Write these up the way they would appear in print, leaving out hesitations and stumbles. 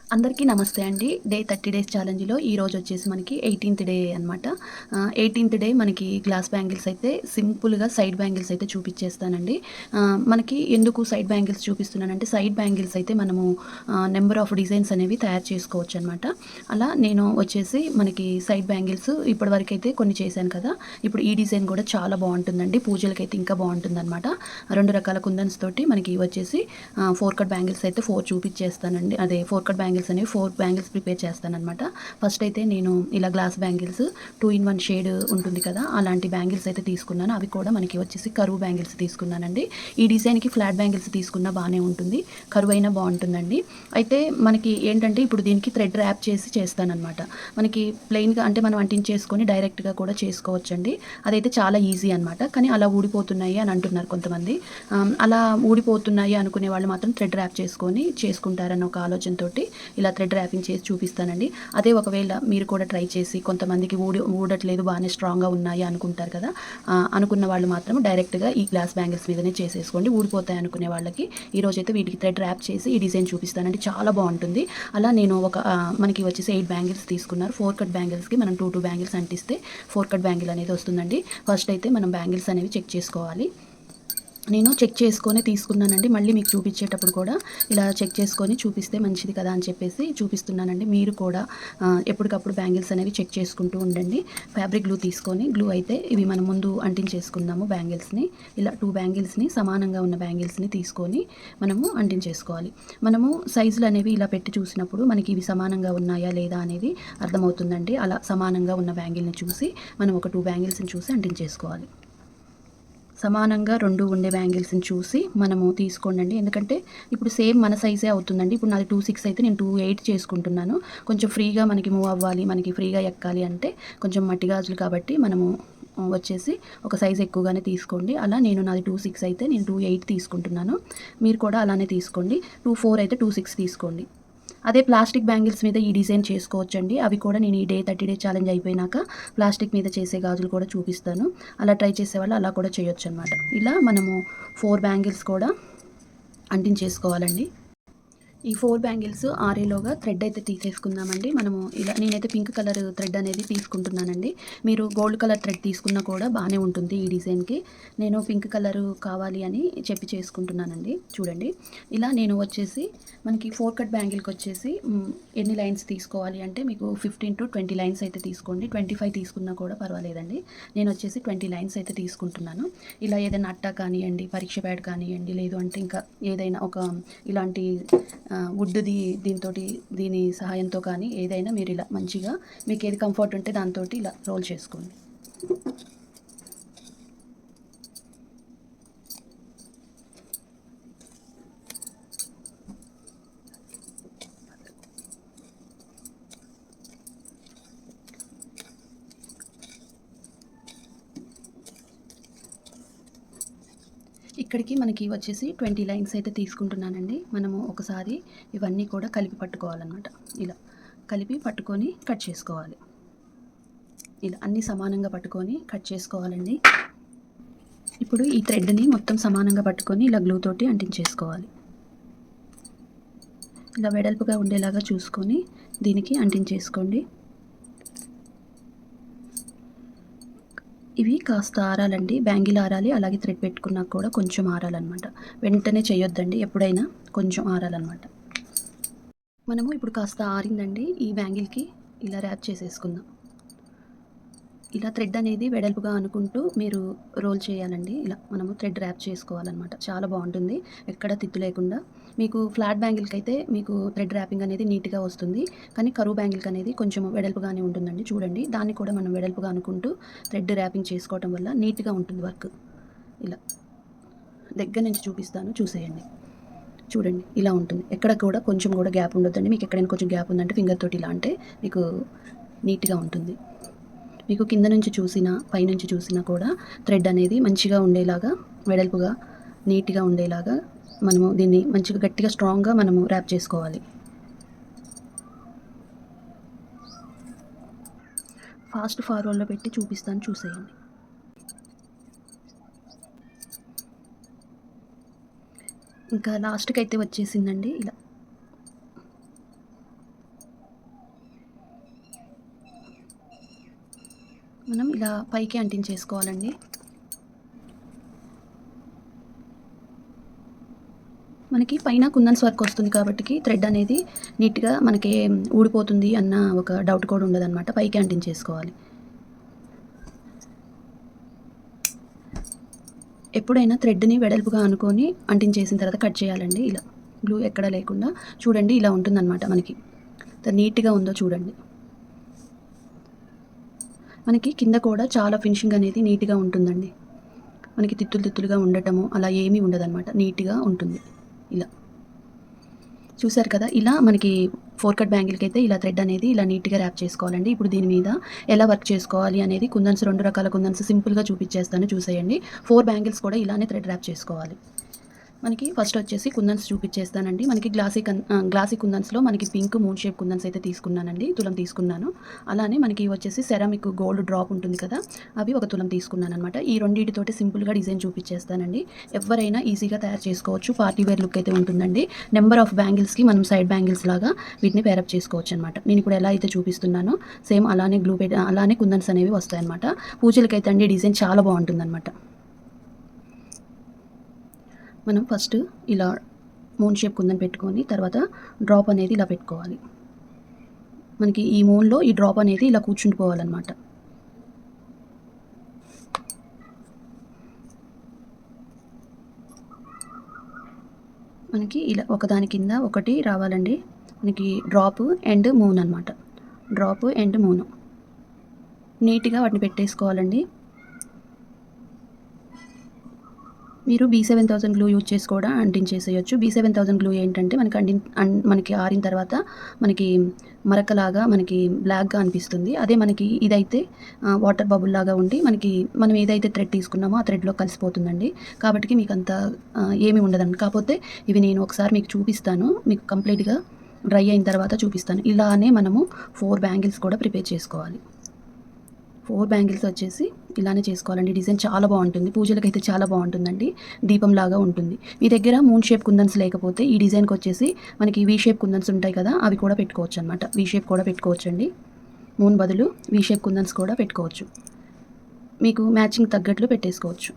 అందరికీ నమస్తే అండి. డే 30 డేస్ ఛాలెంజ్‌లో ఈరోజు వచ్చేసి మనకి 18థ్ డే అనమాట. 18థ్ డే మనకి గ్లాస్ బ్యాంగిల్స్ అయితే సింపుల్‌గా సైడ్ బ్యాంగిల్స్ అయితే చూపిచ్చేస్తానండి. మనకి ఎందుకు సైడ్ బ్యాంగిల్స్ చూపిస్తున్నానంటే సైడ్ బ్యాంగిల్స్ అయితే మనము నంబర్ ఆఫ్ డిజైన్స్ అనేవి తయారు చేసుకోవచ్చనమాట. అలా నేను వచ్చేసి మనకి సైడ్ బ్యాంగిల్స్ ఇప్పటివరకైతే కొన్ని చేశాను కదా! ఇప్పుడు ఈ డిజైన్ కూడా చాలా బావుంటుందండి. పూజలకైతే ఇంకా బావుంటుందనమాట. 2 రకాల కుందన్స్ తోటి మనకి వచ్చేసి 4 కట్ బ్యాంగిల్స్ అయితే 4 చూపిచ్చేస్తానండి. అదే 4 కట్ బ్యాంగిల్స్ అనేవి 4 బ్యాంగిల్స్ ప్రిపేర్ చేస్తాననమాట. ఫస్ట్ అయితే నేను ఇలా గ్లాస్ బ్యాంగిల్స్ 2 ఇన్ 1 షేడ్ ఉంటుంది కదా! అలాంటి బ్యాంగిల్స్ అయితే తీసుకున్నాను. అవి కూడా మనకి వచ్చేసి కరువు బ్యాంగిల్స్ తీసుకున్నానండి. ఈ డిజైన్‌కి ఫ్లాట్ బ్యాంగిల్స్ తీసుకున్నా బానే ఉంటుంది. కరువైనా బావుంటుందండి. అయితే మనకి ఏంటంటే ఇప్పుడు దీనికి థ్రెడ్ ర్యాప్ చేసి చేస్తాననమాట. మనకి ప్లెయిన్‌గా అంటే మనం అంటించేసుకొని డైరెక్ట్‌గా కూడా చేసుకోవచ్చండి. అదైతే చాలా ఈజీ అనమాట. కానీ అలా ఊడిపోతున్నాయి అని అంటున్నారు కొంతమంది. అలా ఊడిపోతున్నాయి అనుకునే వాళ్ళు మాత్రం థ్రెడ్ ర్యాప్ చేసుకొని చేసుకుంటారన్న ఒక ఆలోచనతోటి ఇలా థ్రెడ్ ర్యాపింగ్ చేసి చూపిస్తానండి. అదే ఒకవేళ మీరు కూడా ట్రై చేసి కొంతమందికి ఊడట్లేదు బాగానే స్ట్రాంగ్‌గా ఉన్నాయి అనుకుంటారు కదా! అనుకున్న వాళ్ళు మాత్రం డైరెక్ట్‌గా ఈ గ్లాస్ బ్యాంగిల్స్ మీదనే చేసేసుకోండి. ఊడిపోతాయి అనుకునే వాళ్ళకి ఈరోజైతే వీటికి థ్రెడ్ ర్యాప్ చేసి ఈ డిజైన్ చూపిస్తానండి. చాలా బావుంటుంది. అలా నేను మనకి వచ్చేసి 8 బ్యాంగిల్స్ తీసుకున్నారు. 4 కట్ బ్యాంగిల్స్‌కి మనం 2 బ్యాంగిల్స్ అంటిస్తే 4 కట్ బ్యాంగిల్ అనేది వస్తుందండి. ఫస్ట్ అయితే మనం బ్యాంగిల్స్ అనేవి చెక్ చేసుకోవాలి. నేను చెక్ చేసుకొనే తీసుకున్నానండి. మళ్ళీ మీకు చూపించేటప్పుడు కూడా ఇలా చెక్ చేసుకొని చూపిస్తే మంచిది కదా అని చెప్పేసి చూపిస్తున్నానండి. మీరు కూడా ఎప్పటికప్పుడు బ్యాంగిల్స్ అనేవి చెక్ చేసుకుంటూ ఉండండి. ఫ్యాబ్రిక్ గ్లూ తీసుకొని గ్లూ అయితే ఇవి మనం ముందు అంటించేసుకుందాము బ్యాంగిల్స్‌ని. ఇలా 2 బ్యాంగిల్స్‌ని సమానంగా ఉన్న బ్యాంగిల్స్‌ని తీసుకొని మనము అంటించేసుకోవాలి. మనము సైజులు అనేవి ఇలా పెట్టి చూసినప్పుడు మనకి ఇవి సమానంగా ఉన్నాయా లేదా అనేది అర్థమవుతుందండి. అలా సమానంగా ఉన్న బ్యాంగిల్‌ని చూసి మనం ఒక 2 బ్యాంగిల్స్‌ని చూసి అంటించేసుకోవాలి. సమానంగా 2 ఉండే బ్యాంగిల్స్‌ని చూసి మనము తీసుకోండండి. ఎందుకంటే ఇప్పుడు సేమ్ మన సైజే అవుతుందండి. ఇప్పుడు నాది 26 అయితే నేను 28 చేసుకుంటున్నాను. కొంచెం ఫ్రీగా మనకి మూవ్ అవ్వాలి, మనకి ఫ్రీగా ఎక్కాలి అంటే కొంచెం మట్టి గాజులు కాబట్టి మనము వచ్చేసి ఒక సైజ్ ఎక్కువగానే తీసుకోండి. అలా నాది 26 అయితే నేను 28 తీసుకుంటున్నాను. మీరు కూడా అలానే తీసుకోండి. 24 అయితే 26 తీసుకోండి. అదే ప్లాస్టిక్ బ్యాంగిల్స్ మీద ఈ డిజైన్ చేసుకోవచ్చండి. అవి కూడా నేను ఈ డే 30 డే ఛాలెంజ్ అయిపోయినాక ప్లాస్టిక్ మీద చేసే గాజులు కూడా చూపిస్తాను. అలా ట్రై చేసేవాళ్ళు అలా కూడా చేయొచ్చనమాట. ఇలా మనము 4 బ్యాంగిల్స్ కూడా అంటించేసుకోవాలండి. ఈ 4 బ్యాంగిల్స్ ఆరేలోగా థ్రెడ్ అయితే తీసేసుకుందామండి. మనము ఇలా నేనైతే పింక్ కలర్ థ్రెడ్ అనేది తీసుకుంటున్నానండి. మీరు గోల్డ్ కలర్ థ్రెడ్ తీసుకున్నా కూడా బానే ఉంటుంది ఈ డిజైన్‌కి. నేను పింక్ కలరు కావాలి అని చెప్పి చేసుకుంటున్నానండి. చూడండి. ఇలా నేను వచ్చేసి మనకి 4 కట్ బ్యాంగిల్‌కొచ్చేసి ఎన్ని లైన్స్ తీసుకోవాలి అంటే మీకు 15-20 లైన్స్ అయితే తీసుకోండి. 25 తీసుకున్నా కూడా పర్వాలేదండి. నేను వచ్చేసి 20 లైన్స్ అయితే తీసుకుంటున్నాను. ఇలా ఏదైనా అట్టా కానియండి, పరీక్ష ప్యాడ్ కానియండి, లేదు అంటే ఇంకా ఏదైనా ఒక ఇలాంటి వుడ్‌ది దీని సహాయంతో కానీ ఏదైనా మీరు ఇలా మంచిగా మీకు ఏది కంఫర్ట్ ఉంటే దాంతోటి ఇలా రోల్ చేసుకోండి. ఇక్కడికి మనకి వచ్చేసి 20 లైన్స్ అయితే తీసుకుంటున్నానండి. మనము ఒకసారి ఇవన్నీ కూడా కలిపి పట్టుకోవాలన్నమాట. ఇలా కలిపి పట్టుకొని కట్ చేసుకోవాలి. ఇలా అన్నీ సమానంగా పట్టుకొని కట్ చేసుకోవాలండి. ఇప్పుడు ఈ థ్రెడ్‌ని మొత్తం సమానంగా పట్టుకొని ఇలా గ్లూ తోటి అంటించేసుకోవాలి. ఇలా వెడల్పుగా ఉండేలాగా చూసుకొని దీనికి అంటించేసుకోండి. ఇవి కాస్త ఆరాలండి. బ్యాంగిల్ ఆరాలి. అలాగే థ్రెడ్ పెట్టుకున్నాక కూడా కొంచెం ఆరాలన్నమాట. వెంటనే చేయొద్దండి. ఎప్పుడైనా కొంచెం ఆరాలన్నమాట. మనము ఇప్పుడు కాస్త ఆరిందండి. ఈ బ్యాంగిల్‌కి ఇలా ర్యాప్ చేసేసుకుందాం. ఇలా థ్రెడ్ అనేది వెడల్పుగా అనుకుంటూ మీరు రోల్ చేయాలండి. ఇలా మనము థ్రెడ్ ర్యాప్ చేసుకోవాలన్నమాట. చాలా బావుంటుంది. ఎక్కడ తిత్తు లేకుండా. మీకు ఫ్లాట్ బ్యాంగిల్‌కైతే మీకు థ్రెడ్ ర్యాపింగ్ అనేది నీట్‌గా వస్తుంది. కానీ కరువు బ్యాంగిల్‌కి అనేది కొంచెం వెడల్పుగానే ఉంటుందండి. చూడండి. దాన్ని కూడా మనం వెడల్పుగా అనుకుంటూ థ్రెడ్ ర్యాపింగ్ చేసుకోవటం వల్ల నీట్‌గా ఉంటుంది వర్క్. ఇలా దగ్గర నుంచి చూపిస్తాను చూసేయండి. చూడండి ఇలా ఉంటుంది. ఎక్కడ కూడా కొంచెం కూడా గ్యాప్ ఉండొద్దండి. మీకు ఎక్కడైనా కొంచెం గ్యాప్ ఉందంటే ఫింగర్ తోటి ఇలా అంటే మీకు నీట్‌గా ఉంటుంది. మీకు కింద నుంచి చూసినా పైనుంచి చూసినా కూడా థ్రెడ్ అనేది మంచిగా ఉండేలాగా వెడల్పుగా నీట్‌గా ఉండేలాగా మనము దీన్ని మంచిగా గట్టిగా స్ట్రాంగ్‌గా మనము ర్యాప్ చేసుకోవాలి. ఫాస్ట్ ఫార్వర్డ్‌లో పెట్టి చూపిస్తాను చూసేయండి. ఇంకా లాస్ట్‌కైతే వచ్చేసిందండి ఇలా. మనం ఇలా పైకి అంటించేసుకోవాలండి. మనకి పైన కుందన్స్ వర్క్ వస్తుంది కాబట్టికి థ్రెడ్ అనేది నీట్‌గా మనకి ఊడిపోతుంది అన్న ఒక డౌట్ కూడా ఉండదనమాట. పైకి అంటించేసుకోవాలి. ఎప్పుడైనా థ్రెడ్‌ని వెడల్పుగా అనుకొని అంటించేసిన తర్వాత కట్ చేయాలండి ఇలా. గ్లూ ఎక్కడ లేకుండా చూడండి ఇలా ఉంటుందనమాట మనకి. ఎంత నీట్‌గా ఉందో చూడండి. మనకి కింద కూడా చాలా ఫినిషింగ్ అనేది నీట్‌గా ఉంటుందండి. మనకి తిత్తులు తిత్తులుగా ఉండటము అలా ఏమీ ఉండదనమాట. నీట్‌గా ఉంటుంది ఇలా. చూసారు కదా! ఇలా మనకి 4 కట్ బ్యాంగిల్‌కైతే ఇలా థ్రెడ్ అనేది ఇలా నీట్‌గా ర్యాప్ చేసుకోవాలండి. ఇప్పుడు దీని మీద ఎలా వర్క్ చేసుకోవాలి అనేది కుందన్స్ 2 రకాల కుందన్స్ సింపుల్‌గా చూపిచ్చేస్తాను చూసేయండి. 4 బ్యాంగిల్స్ కూడా ఇలానే థ్రెడ్ ర్యాప్ చేసుకోవాలి. మనకి ఫస్ట్ వచ్చేసి కుందన్స్ చూపిచ్చేస్తానండి. మనకి గ్లాసీ కుందన్స్‌లో మనకి పింక్ మూన్ షేప్ కుందన్స్ అయితే తీసుకున్నానండి. తులం తీసుకున్నాను. అలానే మనకి వచ్చేసి సెరామిక్ గోల్డ్ డ్రాప్ ఉంటుంది కదా! అవి ఒక తులం తీసుకున్నాననమాట. ఈ రెండిటితోటి సింపుల్‌గా డిజైన్ చూపిచ్చేస్తానండి. ఎవ్వరైనా ఈజీగా తయారు చేసుకోవచ్చు. పార్టీ వేర్ లుక్ అయితే ఉంటుందండి. నెంబర్ ఆఫ్ బ్యాంగిల్స్‌కి మనం సైడ్ బ్యాంగిల్స్ లాగా వీటిని పేరప్ చేసుకోవచ్చనమాట. నేనిప్పుడు ఎలా అయితే చూపిస్తున్నానో సేమ్ అలానే అలానే కుందన్స్ అనేవి వస్తాయనమాట. పూజలకైతే అండి డిజైన్ చాలా బావుంటుందనమాట. మనం ఫస్ట్ ఇలా మూన్ షేప్ కుందన్ పెట్టుకొని తర్వాత డ్రాప్ అనేది ఇలా పెట్టుకోవాలి. మనకి ఈ మూన్‌లో ఈ డ్రాప్ అనేది ఇలా కూర్చుండిపోవాలనమాట. మనకి ఇలా ఒకదాని కింద ఒకటి రావాలండి. మనకి డ్రాప్ అండ్ మూన్ అనమాట. Drop and moon. నీట్‌గా వాటిని పెట్టేసుకోవాలండి. మీరు B7000 గ్లూ యూజ్ చేసి కూడా అంటించేసేయొచ్చు. B7000 గ్లూ ఏంటంటే మనకి ఆరిన తర్వాత మనకి మరకలాగా మనకి బ్లాక్‌గా అనిపిస్తుంది. అదే మనకి ఇదైతే వాటర్ బబుల్‌లాగా ఉండి మనం ఏదైతే థ్రెడ్ తీసుకున్నామో ఆ థ్రెడ్‌లో కలిసిపోతుందండి. కాబట్టికి మీకంత ఏమి ఉండదండి. కాపోతే ఇవి నేను ఒకసారి మీకు చూపిస్తాను. మీకు కంప్లీట్‌గా డ్రై అయిన తర్వాత చూపిస్తాను. ఇలానే మనము 4 బ్యాంగిల్స్ కూడా ప్రిపేర్ చేసుకోవాలి. 4 బ్యాంగిల్స్ వచ్చేసి ఇలానే చేసుకోవాలండి. డిజైన్ చాలా బావుంటుంది. పూజలకైతే చాలా బావుంటుందండి. దీపంలాగా ఉంటుంది. మీ దగ్గర మూన్ షేప్ కుందన్స్ లేకపోతే ఈ డిజైన్‌కొచ్చేసి మనకి వి షేప్ కుందన్స్ ఉంటాయి కదా! అవి కూడా పెట్టుకోవచ్చనమాట. వి షేప్ కూడా పెట్టుకోవచ్చండి. మూన్ బదులు వి షేప్ కుందన్స్ కూడా పెట్టుకోవచ్చు. మీకు మ్యాచింగ్ తగ్గట్లు పెట్టేసుకోవచ్చు.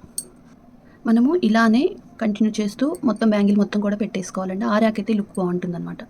మనము ఇలానే కంటిన్యూ చేస్తూ మొత్తం బ్యాంగిల్ మొత్తం కూడా పెట్టేసుకోవాలండి. ఆరాకైతే లుక్ బావుంటుందనమాట.